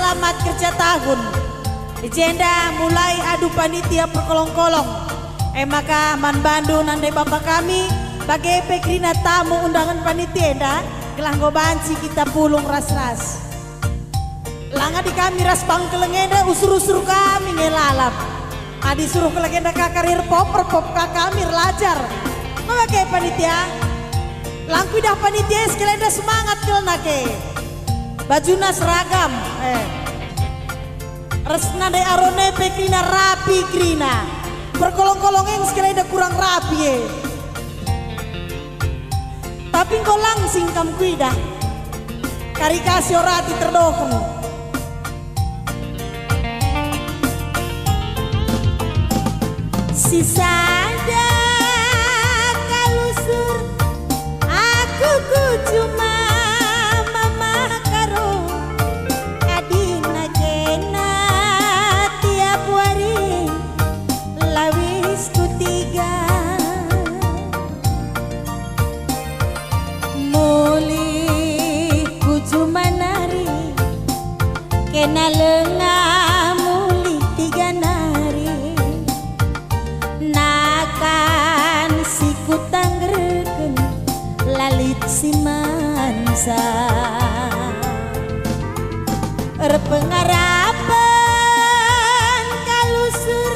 selamat kerja tahun. Agenda mulai adu panitia perkolong-kolong. Maka man bandu nandai bapak kami bagai pekrina tamu undangan panitia dah kelanggo banci kita pulung ras-ras. Langa di kami ras pangkelengenda usur-usur kami ngelalap. Adi suruh kelegenda kakarir popper pop kami lajar. Memakai panitia. Langku dah panitia sekelenda semangat kelnake. Bajuna seragam. Resna de arone pekrina rapi krina. Perkolong-kolongeng sekelenda kurang rapi. Tapi kau langsing kam kuidah. Karikasi orati terdohong. Sisa ada kalusur aku ku cuma mama karo adina kena tiap hari lawis ku tiga muli ku cuma nari kena lengah muli tiga nari nakan si kutang reken lalit si mansa repengarapan kalusur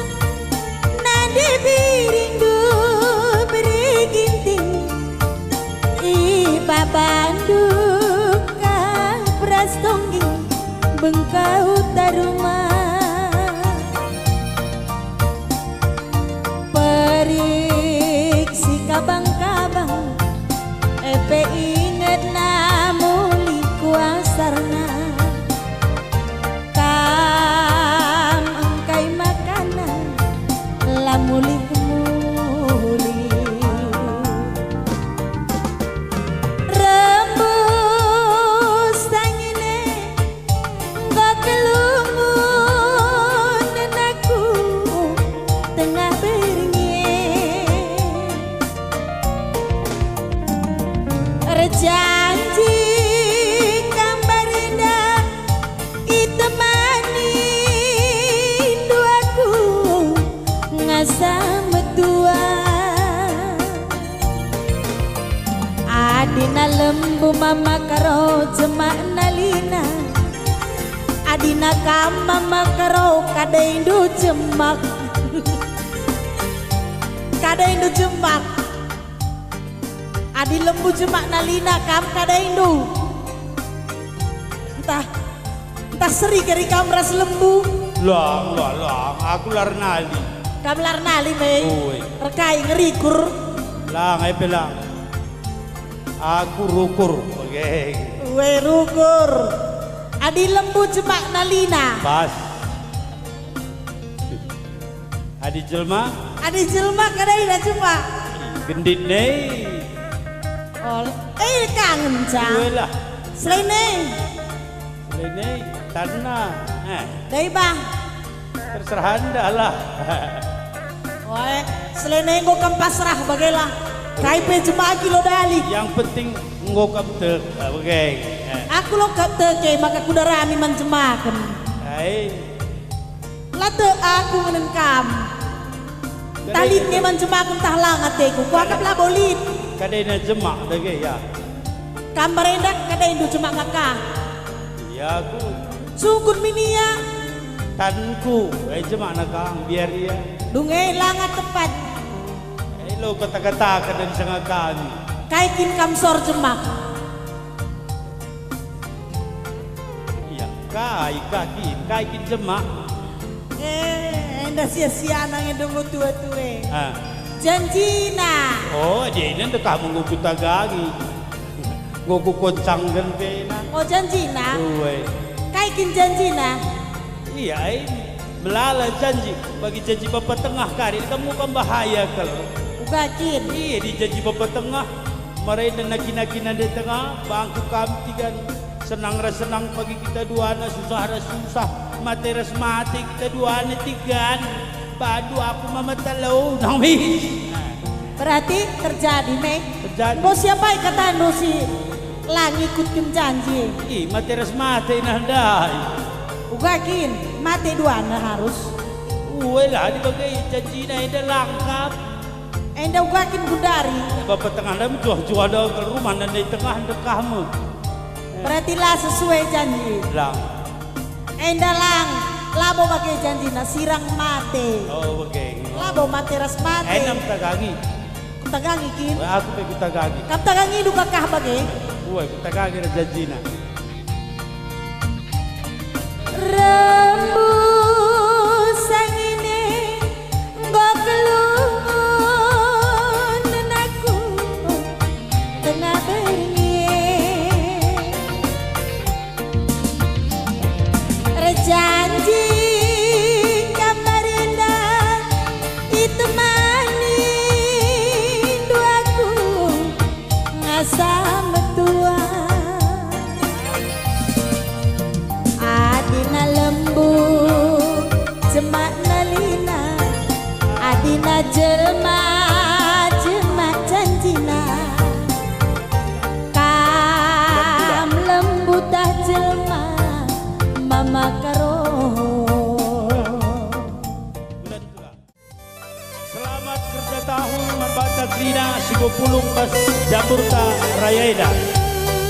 nade birindu beri ginting iba banduk kang prastongging bengkau taruma kabang-kabang epe inget na muli kuasarna kam angkai makanan la muli-muli rembus tangine gak kelungun aku tengah janji kambarenda itemani duaku ngasa metua adina lembu mama karo jemak nalina adina kam mama karo kadeindu jemak kadeindu jemak adi lembu jemak nalina kam kada indu entah seri keri kam ras lembu lang aku lar nali kam lar nali me rekai ngerikur lang ay pelang aku rukur oke we rukur adi lembu jemak nalina pas adi jelma kada ina jemak gendit nih kangen cang lah selene tanah dari bang terserah anda lah oleh selene ngo pasrah bagailah kaipe cuma kilo dali yang penting ngo kapte bagai aku lo kapte ke maka kuda rami mencemakan late aku menengkam talitnya mencemakan tahlangat teku kuakap lah bolit kadena jemak dage ya kambar endak kada indu jemak kakak ya aku sungkun minia tanku jemak nakang biar dia dungai langat tepat lo kata-kata kada disanga kami kaikin kamsor jemak iya kaikin jemak endah sia-sia nang edongo tua-tua janjina oh dia ini ndak kamu nguku tagagi nguku koncang dan pena oh janjina uwe kaikin janjina iya ini melala janji bagi janji bapak tengah kari kamu kan bahaya kalau ugakin iya di janji bapak tengah marahin dan naki-naki di tengah bangku kami tiga senang pagi kita dua susah mati kita dua tiga padu aku mama talau nami. Berarti terjadi Mek. Terjadi. Mau siapa yang kata si lang ikut kim janji? Ih materas mate nandai. Ugakin, mati duana harus. Lah di bagai janji na ida langkap. Enda ugakin gundari. Bapak tengah dalam jual ada ke rumah dan di tengah dekahmu. Berarti lah sesuai janji. Lang. Enda lang, labo bagai janji na sirang mati. Oh bagai. Labo mati ras mati. Enam tagagi. Kutagangi kin. Aku pergi tagagi. Kap tagangi duka kah bagai. Tagagi na janji na. Rembus angine nggo kelungun aku tengah bengi rejanji kamarinda itu manin duaku ngasa metua adina lembu jemak nalina adina jelma jemak janjina kam lembu tah jelma mama karo. Selamat kerja tahun membaca Krina Sigo Pulung Bas Jamburta Rayaida.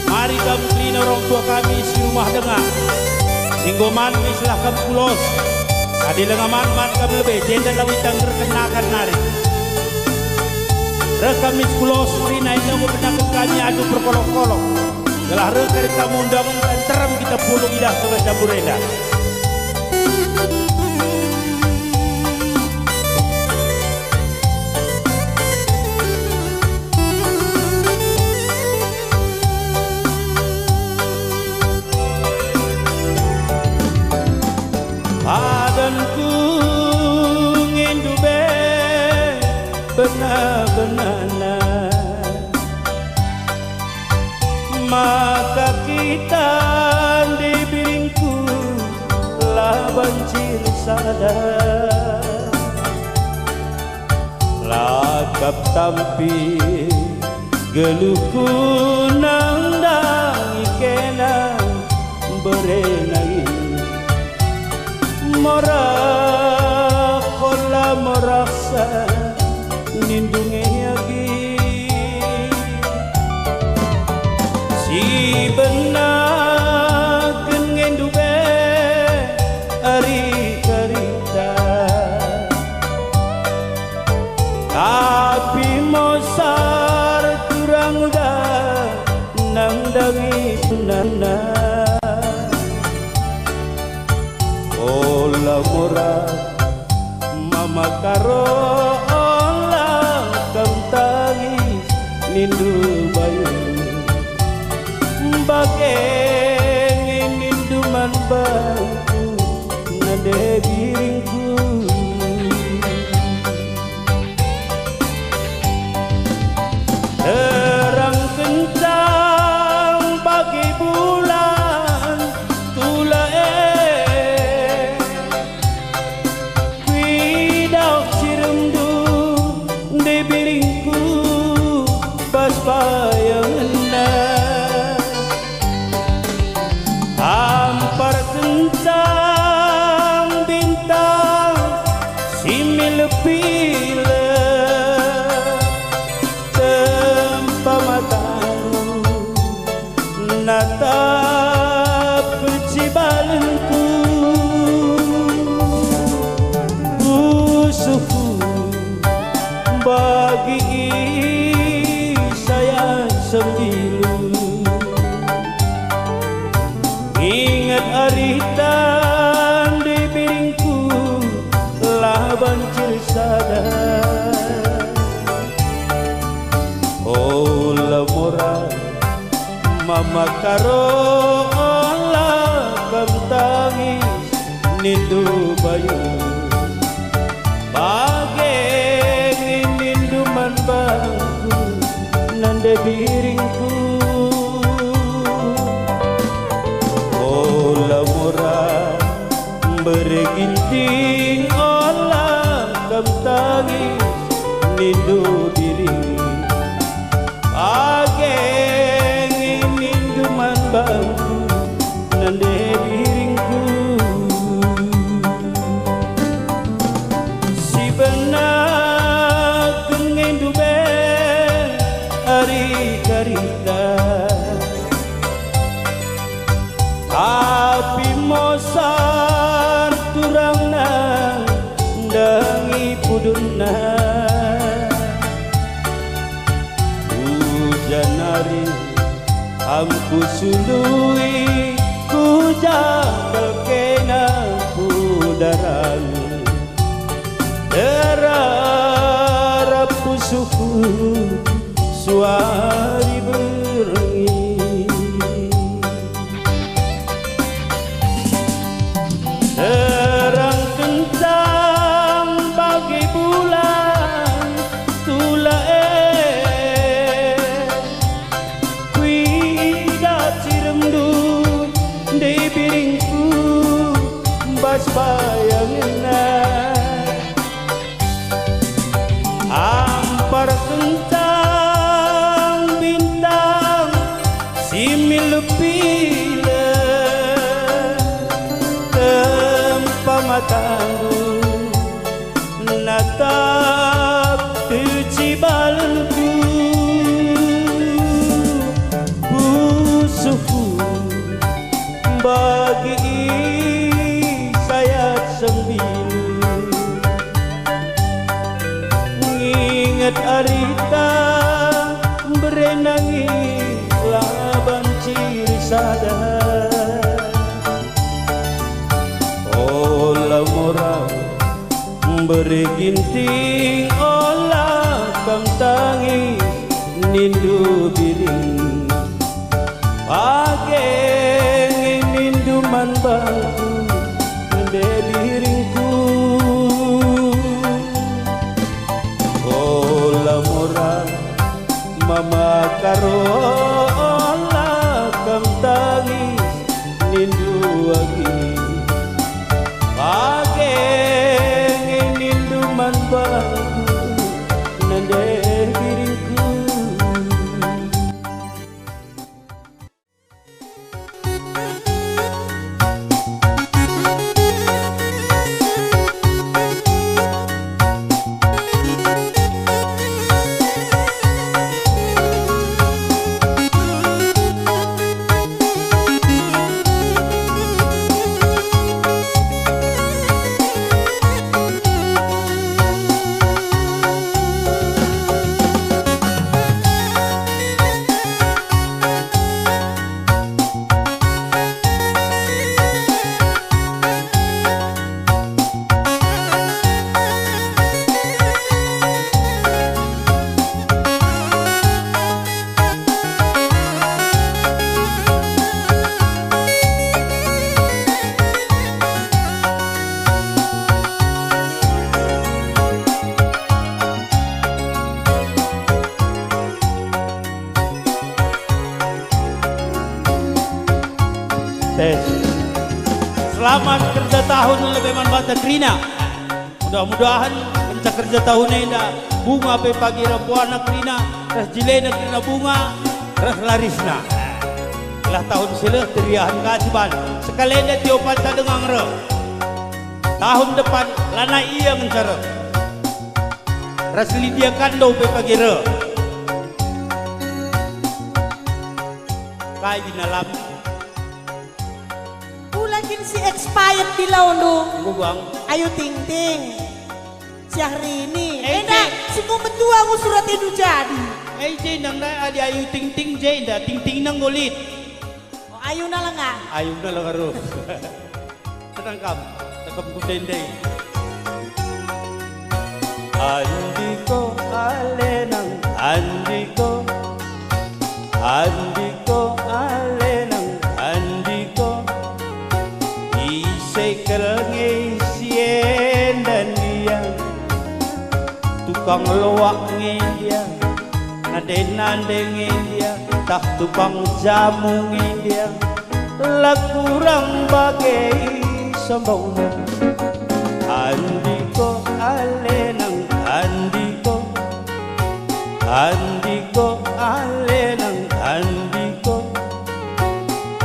Mari kamu Krina orang tua kami si rumah dengar. Singgoman silahkan pulos. Adi lengaman man kami lebih jenda lawitang terkenakan nari. Rekamis pulos Krina ini aku penakut kami adu berkolong-kolong. Gelah rekari kamu undangan dan terem kita pulung idah sebagai Jambureda. Adanku ngindu be benar-benarna maka kita di biringku lah banjir sadar lakap tampil geluhku nang dangi kenang berenang morak kola moraksa nindungi lagi si benar kengen dube ari karita tapi mosar kurang udah nang dangi nana olah murah mama karo olah kam tangis nindu bayu bagai nindu man bayu nade biringku terang kencang bagi bulan tula bayangna ampar kencang bintang simil pila tempa matamu natap kecibalanku usuhku bagi sembilu ingat aritan di piringku lah banjir sadar oh lemora mama karo olah kam tangis nindu bayu bagai nindu man bangku nande biringku olah murah berginting olah kam tangis nindu diri ageng nindu man bangku nande biringku muduna hujan hari amku sului ku jangkal kena kudaran terarap pusuku suari berengi terang kencang bagi bulan tulae kuida ciremdu di piringku bas bayangna ampar kentang bintang simil pila tempa mataku natap kecibalku busuku bagi sayat sembilu ingat arita berenangi laban ciri sadar olah moral beri ginting olah kang tangis nindu biring pageng nindu man bangku nende biringku olah moral mama karola kang tangis nindu agi pageng nindu man bangku nende biringku Selamat kerja tahun lebih manfaat Krina. Mudah-mudahan kerja kerja tahun ini bunga pe pagi rapuana Krina, ras jilena Krina bunga, ras larisna. Lah tahun sila teriahan kasiban. Sekalian dia tiopan tak dengang re. Tahun depan lana iya mencara. Ras lidia kando pe pagi re. Kai binalam. Lagi si expired di launu. Bang. Ayo ting ting. Syahrini. Enak. Si mentua aku surat itu jadi. Jay nang na adi ayu ting ting Jay da ting ting nang golit. Oh, ayo na lang ah. Ayu na lang aro. Tenang kam. Takam ku dendeng. Andiko alenang andiko. Andiko alenang andiko. Sekelenge sien dan dia tukang loak dia nade dia tak tukang jamu dia lah kurang bagai sembona andiko alenang andiko andiko alenang andiko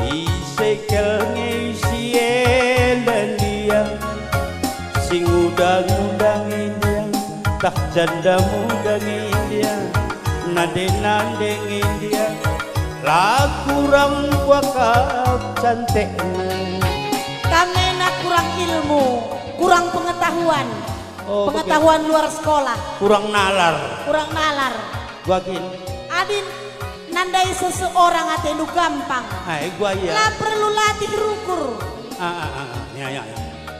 isekelenge sien dan dia sing udang-udangin dia tak janda mudangin dia nade-nadengin dia lah kurang wakaf cantiknya karena kurang ilmu kurang pengetahuan Oh, pengetahuan luar sekolah. kurang nalar. Kurang nalar. Gua gini. Adin nandai seseorang ate lu gampang. Gua ya. Lah perlu latih rukur. Ya.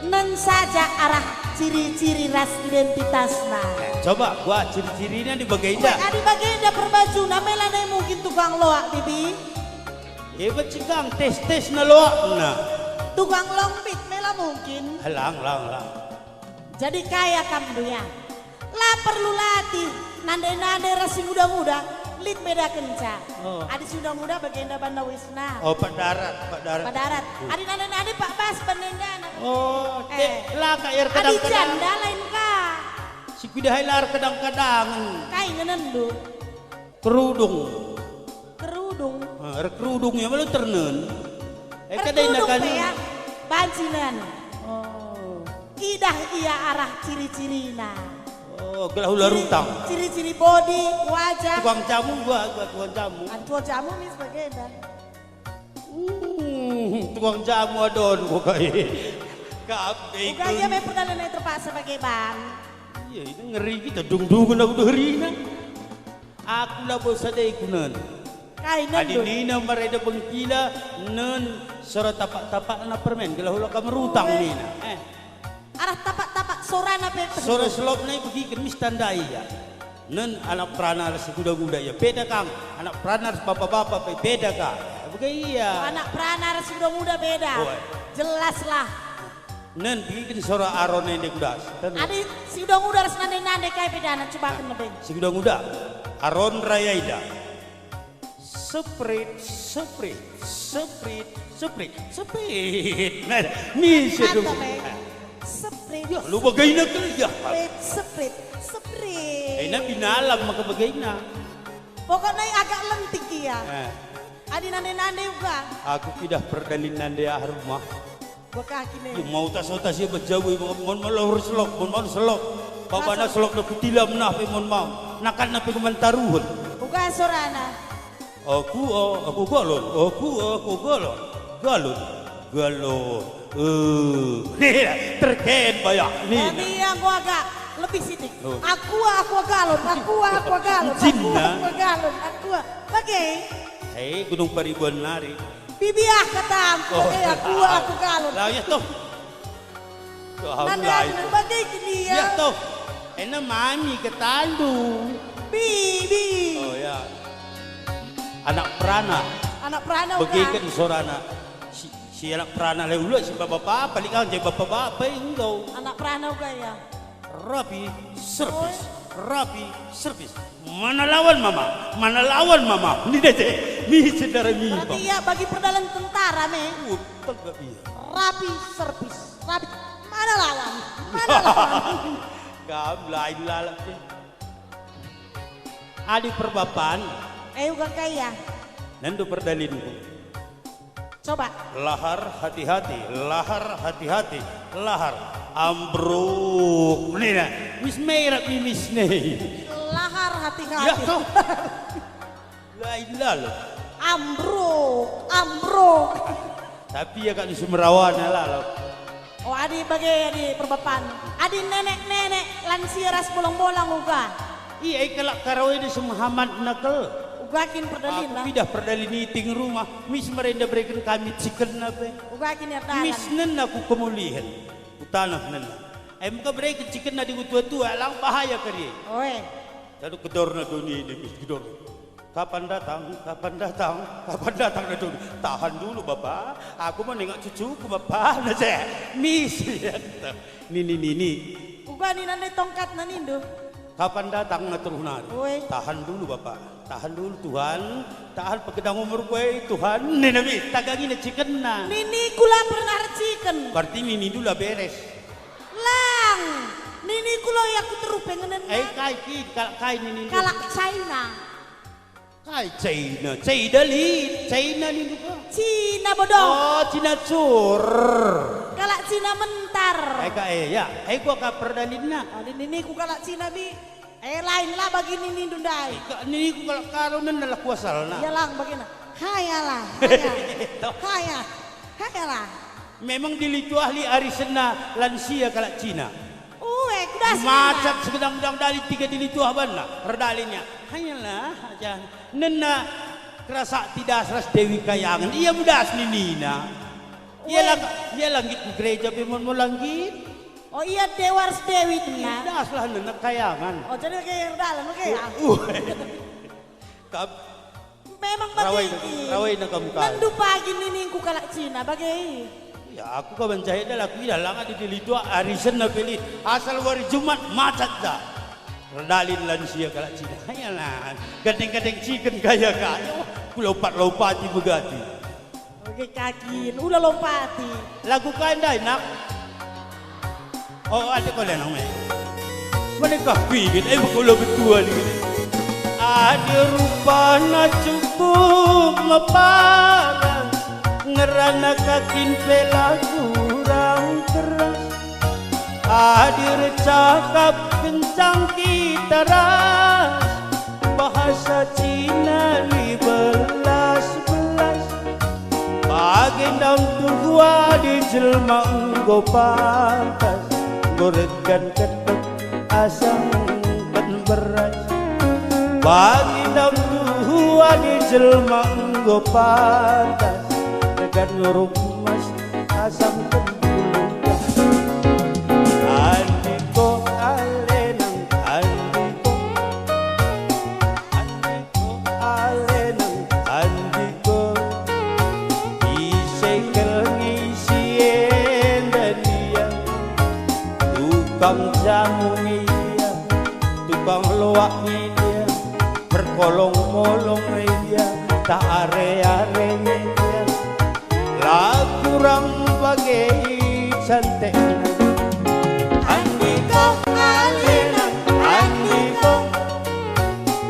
Nen saja arah ciri-ciri ras identitasna. Coba gua ciri-cirinya di bagian Adi bagian perbaju namela nai mungkin tukang loak bibi. Cikang tes na loak na. Tukang longbit mela mungkin. Lang. Jadi kaya kamu ya. Lah perlu latih. Nande rasi muda-muda. Lit beda kenca. Oh. Adi sudah muda bagian banda wisna. Oh, Pak Darat. Pak Darat. Adi nande Pak Bas penendan. Oh, lah ka air Adi kadang-kadang. janda lain ka. Si kudahay lar kadang-kadang. Kai ngenendu. Kerudung. Kerudungnya malu ternen. Kadai Kerudung nakan. ya. Bancinan. Oh. Idah iya arah ciri-cirina. Oh, gelahula rutang. Ciri-ciri body, wajah. Tukang jamu gua tukang jamu. Antua jamu nih sebagai dan. Tukang jamu adon gua kayak. Kabe. Bukannya memang perdalangan terpaksa pakai ban. Iya, itu ngeri kita dung-dungan aku derina. Aku lah bosa deh kunan. Kain Adi nendu. nina mareda bengkila nen sora tapak-tapak na permen gelahula kamerutang nina. Arah tapak-tapak sorana pe. Sore selop na pergi ke mistandai ya. Nen anak peranar si kuda-kuda ya beda kang. Anak peranar bapak-bapak pe beda kang. Bukan iya. Anak peranar sudah muda beda. Oh. Jelaslah. Nen pergi ke sora aron yang kuda. Adi si udah muda harus nande kayak beda. Coba kan lebih. Si kuda-kuda aron raya ida. Seprit. Nah, ni sedung. Seprit. Ya, lu bagaina kerja. Seprit. Na binalam maka bagaina. Pokoknya agak lentik ya. Adi nande juga. Aku tidak perdalin nande rumah. Gua kaki nih. Yung mau tas-tas ya berjauh, mon malawar selok, mon selok. Bapa na selok na kutilam na pe mon mau. Nakan na pe kumantaruhon. Bukan sorana. Aku galon. Terkait banyak nih. Tapi yang gua agak lebih sidik. Oh. Aku galon. Cina. Bagai. Hei, gunung paribuan nari. Bibiah kata aku galon. Lah ya toh. Nanda bagai gini ya. Ya toh. Ena mami ketandu. Bibi. Oh ya. Anak perana. Bagikan sorana. Si anak perana le ulo si bapak paling kan jadi bapak engkau. Anak perana juga ya. Rapi servis. Mana lawan mama. Ini deh. Ni saudara ni. Berarti ya bagi perdalan tentara me. Tegak iya. Rapi servis. Mana lawan? Kam lain lalap sih. Adi perbapan. Juga kaya. Nandu perdalinku. Coba. Lahar hati-hati. Lahar ambruk. Nih nah. Mis merah mimis nih. Lahar hati-hati. Ya toh. Lain lalap. Ambruk. Tapi ya kak di Sumerawan lalap. Oh adi bagi perbapan. Adi nenek lansia ras bolong-bolong juga. Iya kalak karawai di Muhammad nakal. Ugakin perdalin lah. Aku tidak perdalin iting rumah. Mis merenda berikan kami chicken apa? Ugakin ya talan. Mis nen aku kemulihan. Utanah nen. Muka berikan chicken na di tua-tua lang bahaya kari. Oe. Lalu kedor na doni ini mis kedor. Kapan datang na doni. Tahan dulu bapak. Aku mau nengok cucuku bapak. Nah saya mis. Ni. Ugakin nande tongkat na nindo. Kapan datang na terunari? Tahan dulu bapak. Tahan dulu Tuhan. Tahan pagkadang umur gue Tuhan. Ninabi, tagagin na chicken na. Nini kula pernah chicken. Berarti nini dulu lah beres. Lang. Nini kula ya aku terupeng ngenen. Kai nini. Kalak China. Kai China nini ko. Cina bodoh. Oh, Cina cur. Kalak Cina mentar. Ya. Gua ka perdalin na. Nini ku kalak Cina bi. Lain lah bagi nini dundai. Nini ku kalau karunan nalah kuasal na. Ya lang bagina. Hayalah. Hayalah. Memang dilitu ahli arisena lansia kalak Cina. Kuda udah Macet segedang-gedang dali 3 dili tua bala. Redalinya. Hanyalah aja. Nena kerasa tidak seras Dewi Kayangan. Iya mudah asli Nina. Iya langit di gereja bimon mo langit. Oh iya Dewars Dewi itu ya. Dah aslah Nena Kayangan. Oh jadi kayak dalam oke ya. Memang bagi. Rawai na kamu kan. Nandu pagi nini ku kalak Cina bagi. Ya aku kawan cahaya dah laku dah langat di dili tua arisan na pilih asal hari Jumat macet dah. Redalin lansia kalak Cina. Hayalah. Gading-gading chicken kaya-kaya. Ku lompat-lompati begati. Oke kaki, udah lompati. Lagu kain dah nak. Oh ada kau lenong me. Mereka pikir kalau betul ni. Ada rupanya cukup meparah. Ngerana kakin pela kurang keras. Hadir cakap kencang kita ras. Bahasa Cina 15 Bagendang tuhua di jelma enggo pantas. Goretkan ketek asam kan beras. Bagendang tuhua di jelma enggo pantas. Dekat rumas asam kan bulugas. Andiko alenang andiko. Andiko alenang andiko. Isekel ngisien dan dia. Tukang jamu dia. Tukang loak dia. Berkolong-molong dia. Tak are-arenya dia. Lah kurang bagai cantik. Andiko alenang andiko.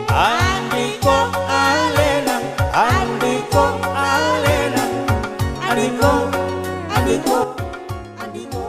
Andiko alenang andiko alenang. Andiko andiko andiko.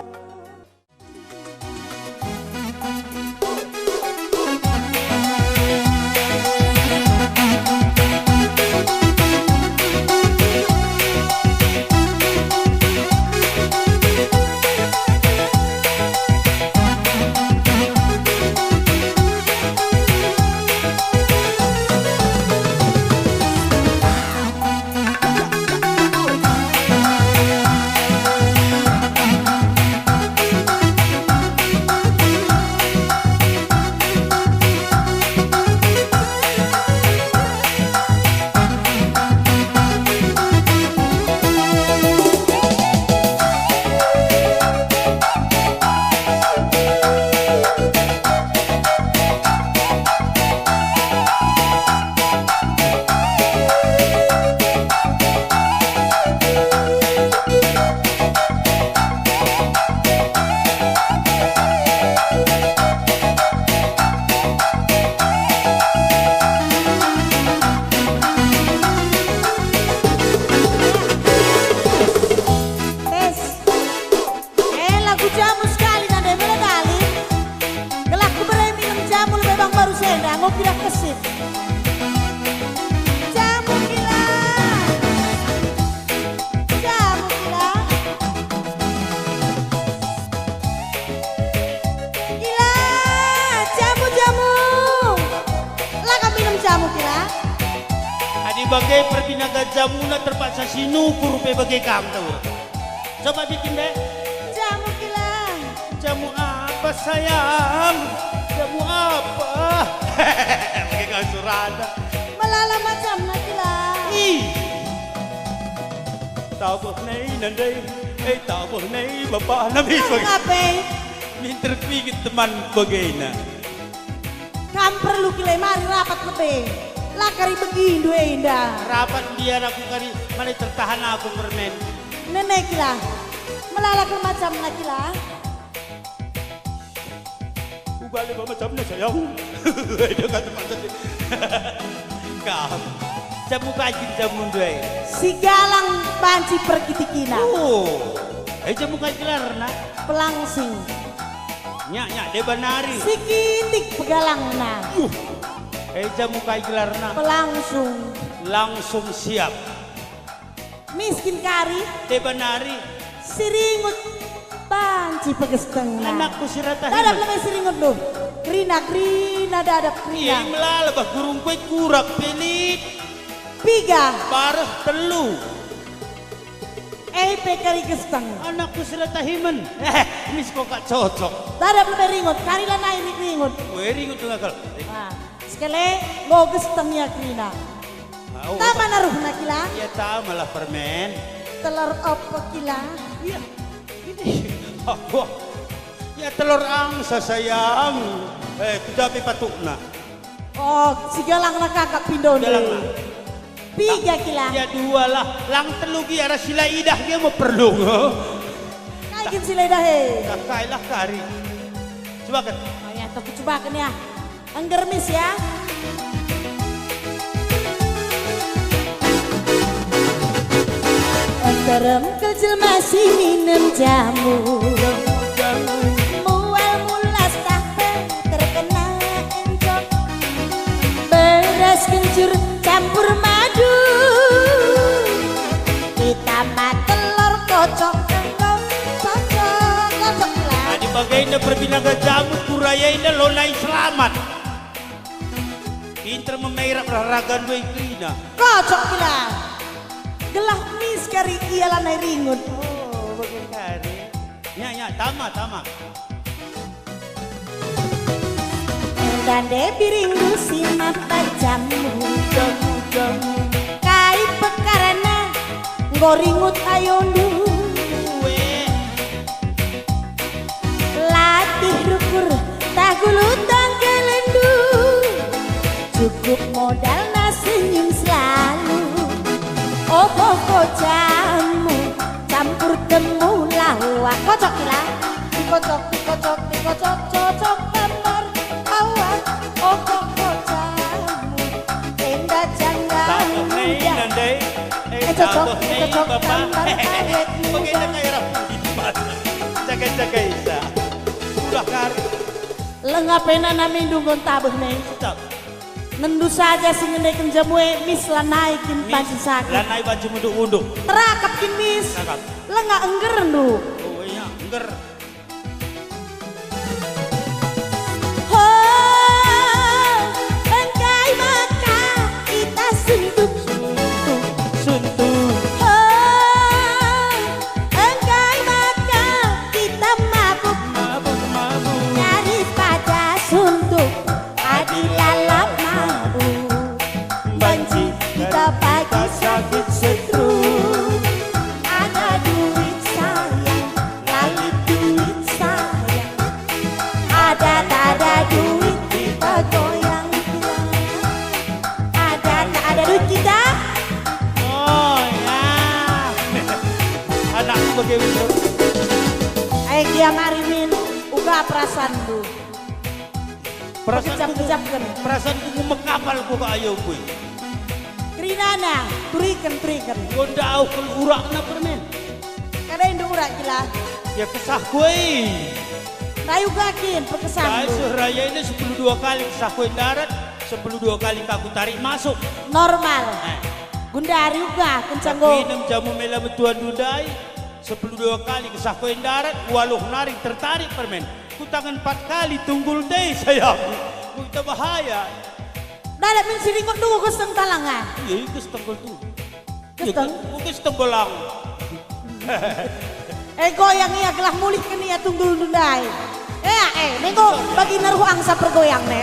Bagai pertinaga jamuna terpaksa sinukur pe bagai kamu tahu. Coba bikin deh. Jamu gila. Jamu apa sayang? Jamu apa? Bagai kau surada. Melala macam nak gila. Tahu boleh nandai. Tahu boleh bapak nabi bagai. Ngapain? Minter pikir teman bagaina. Kamu perlu gila mari rapat lebih. Lakari begini indah. Rapat dia aku kari mana tertahan aku permen. Nenek gila. Melalak macam nak gila. Ubalik macam nak sayang. Dia kata macam tu. Kau jamu kaji jamu dua. Si galang panci pergitikina. Oh, jamu kaji larna. Pelangsing. Nyak dia benari. Si kitik pegalang na. Jamu kaji larna. Langsung siap. Miskin kari. Dia benari. Siringut banci pegesteng. Anakku si Rata Dadap Himan. lemah siringot lu. Krina dadap Iya krina. melala bah gurung kue kurak pelit. Piga. Barah telu. Pekari gesteng. Anakku si Rata Himan. Mis kok gak cocok. Dadap lemah ringot. Karila naik ringot. Kue ringut tengah kal. Nah, sekali go gesteng ya krina. Tama naruh na kila. Ya tahu malah permen. Telur apa kila? Iya. Ini. Wah. Ya telur angsa sayang. Kudapi patukna. Oh, si galang na kakak pindo Galang nih. na. Piga kila. Ya dua lah. Lang telu ki arah sila idah dia mau perlu. Kaikin sila dah he. Kakailah kari. Coba kan. Oh ya, aku coba kan ya. Anggermis ya. Terem kecil masih minum jamu. Mual mulas tape terkena encok. Beras kencur campur madu. Ditambah telur kocok kangkong cocok lah. Di bagaimana perbinaga jamu kurayaina lonai selamat. Pinter memerap raragan dua ikrina. Kocok kila. Gelah mis kari ialah naik ringut. Oh, bagaimana? Ya, tama. Dan debi rindu si mata jamu. Kai pekarana ngoringut ayondu. Latih rukur tagulutang kelendu. Cukup modal na senyum selalu. Oh jamu campur temulawak. Kocok kila. Dikocok cocok kamar awak. Oh jamu tenda jangga muda. Cocok kamar awet muda. Bagaimana kayak rapuh? Jaga isa. Sudah kari. Lengapena nami dungon tabuh nih. Stop. Nendu saja sing ngendeken jamue mis lanaikin panci sakit. Lanai baju munduk-munduk. Terakap kin mis. Terakap. Lenga engger ndu. Oh iya, engger. Oh, bangkai maka kita suntuk. Suntuk. Oh, bangkai maka kita mabuk. Mabuk. Daripada suntuk adilah mabuk. Banci kita pagi sakit setruk. Ada duit sayang, lalu duit sayang. Ada tak ada duit kita goyang hilang. Ada tak ada duit kita. Oh ya. Anakku bagaimana? Ayo dia ngarimin uga perasaan lu. Perasaanku Kecap-kecapkan. ngumekapal ku ke ayo kuy. Kerinana, turikan. Kau ndau ke urak na permen. Kada indu urak gila. Ya kesah kuy. Rayu gakin pekesan Saya lu. seraya ini 10 kali kesah kuy darat. 10 kali kaku tarik masuk. Normal. Gundari uga kencang go. Minum jamu mela betuan dudai. 10 kali kesah kuy darat. Waluh narik tertarik permen. Ku tangan 4 kali tunggul deh sayangku. Kita bahaya. Dadak min siringot dulu kesteng talangan. Iya itu setenggol tuh. Kesteng? Mungkin setenggolang. Goyang iya gelah mulik ke nia tunggul dundai. Nego bagi naruh angsa pergoyang ne.